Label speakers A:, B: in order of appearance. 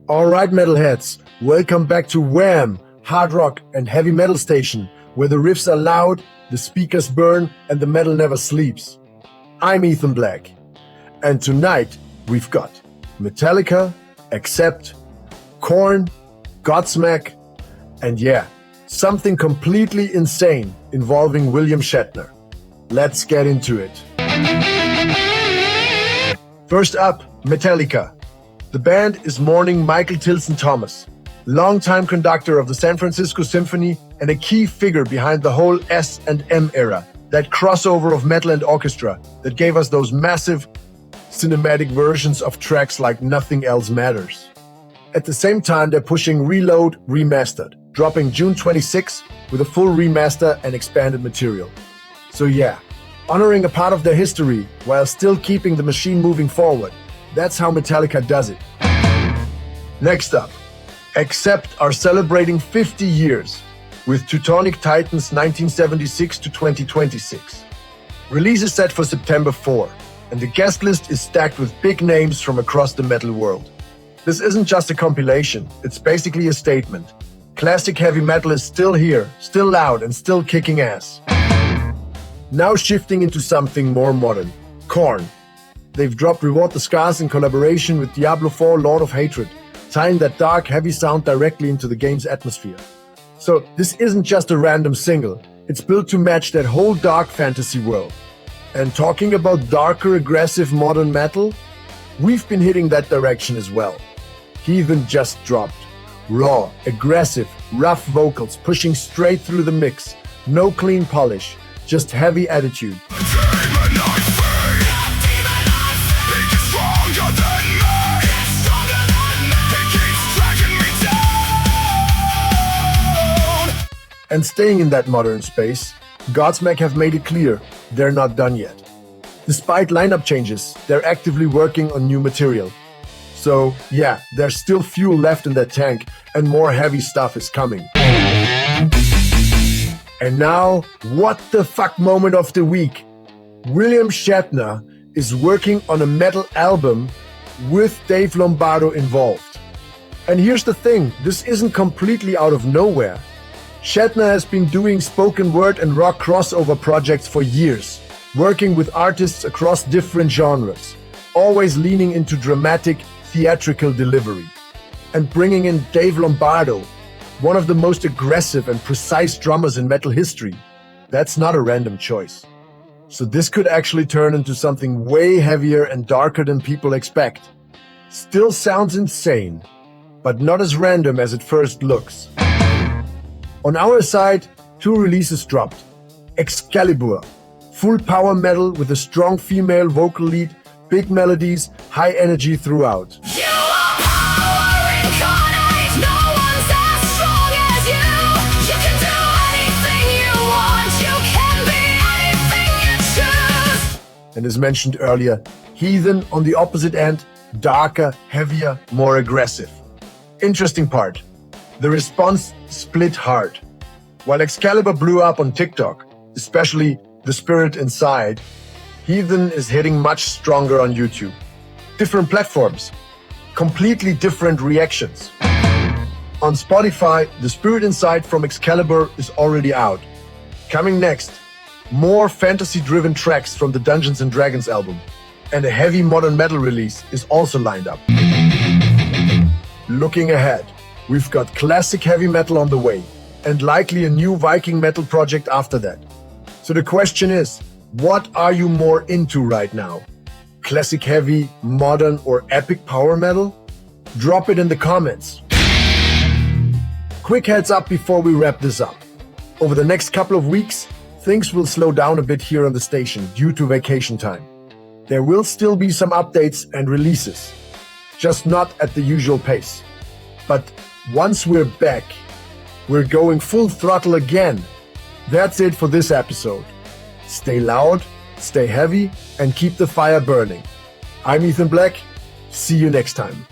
A: Alright metalheads, welcome back to WAM, hard rock and heavy metal station, where the riffs are loud, the speakers burn and the metal never sleeps. I'm Heathen Black, and tonight we've got Metallica, Accept, Korn, Godsmack, and something completely insane involving William Shatner. Let's get into it. First up, Metallica. The band is mourning Michael Tilson Thomas, longtime conductor of the San Francisco Symphony and a key figure behind the whole S&M era, that crossover of metal and orchestra that gave us those massive cinematic versions of tracks like Nothing Else Matters. At the same time, they're pushing Reload Remastered, dropping June 26 with a full remaster and expanded material. So honoring a part of their history while still keeping the machine moving forward. That's how Metallica does it. Next up, Accept are celebrating 50 years with Teutonic Titans 1976 to 2026. Release is set for September 4, and the guest list is stacked with big names from across the metal world. This isn't just a compilation, it's basically a statement. Classic heavy metal is still here, still loud and still kicking ass. Now shifting into something more modern, Korn. They've dropped Reward the Scars in collaboration with Diablo IV Lord of Hatred, tying that dark, heavy sound directly into the game's atmosphere. So this isn't just a random single, it's built to match that whole dark fantasy world. And talking about darker, aggressive modern metal, we've been hitting that direction as well. Heathen just dropped. Raw, aggressive, rough vocals pushing straight through the mix. No clean polish, just heavy attitude. And staying in that modern space, Godsmack have made it clear they're not done yet. Despite lineup changes, they're actively working on new material. So there's still fuel left in that tank and more heavy stuff is coming. And now, what the fuck moment of the week? William Shatner is working on a metal album with Dave Lombardo involved. And here's the thing, this isn't completely out of nowhere. Shatner has been doing spoken word and rock crossover projects for years, working with artists across different genres, always leaning into dramatic, theatrical delivery. And bringing in Dave Lombardo, one of the most aggressive and precise drummers in metal history, that's not a random choice. So this could actually turn into something way heavier and darker than people expect. Still sounds insane, but not as random as it first looks. On our side, 2 releases dropped. Excalibur, full power metal with a strong female vocal lead, big melodies, high energy throughout.
B: You are power incarnate, no one's as strong as you. You can do anything you want, you can be anything you choose.
A: And as mentioned earlier, Heathen on the opposite end, darker, heavier, more aggressive. Interesting part. The response split hard. While Excalibur blew up on TikTok, especially The Spirit Inside, Heathen is hitting much stronger on YouTube. Different platforms, completely different reactions. On Spotify, The Spirit Inside from Excalibur is already out. Coming next, more fantasy-driven tracks from the Dungeons & Dragons album, and a heavy modern metal release is also lined up. Looking ahead, we've got classic heavy metal on the way, and likely a new Viking metal project after that. So the question is, what are you more into right now? Classic heavy, modern, or epic power metal? Drop it in the comments. Quick heads up before we wrap this up. Over the next couple of weeks, things will slow down a bit here on the station due to vacation time. There will still be some updates and releases, just not at the usual pace. But once we're back, we're going full throttle again. That's it for this episode. Stay loud, stay heavy, and keep the fire burning. I'm Heathen Black. See you next time.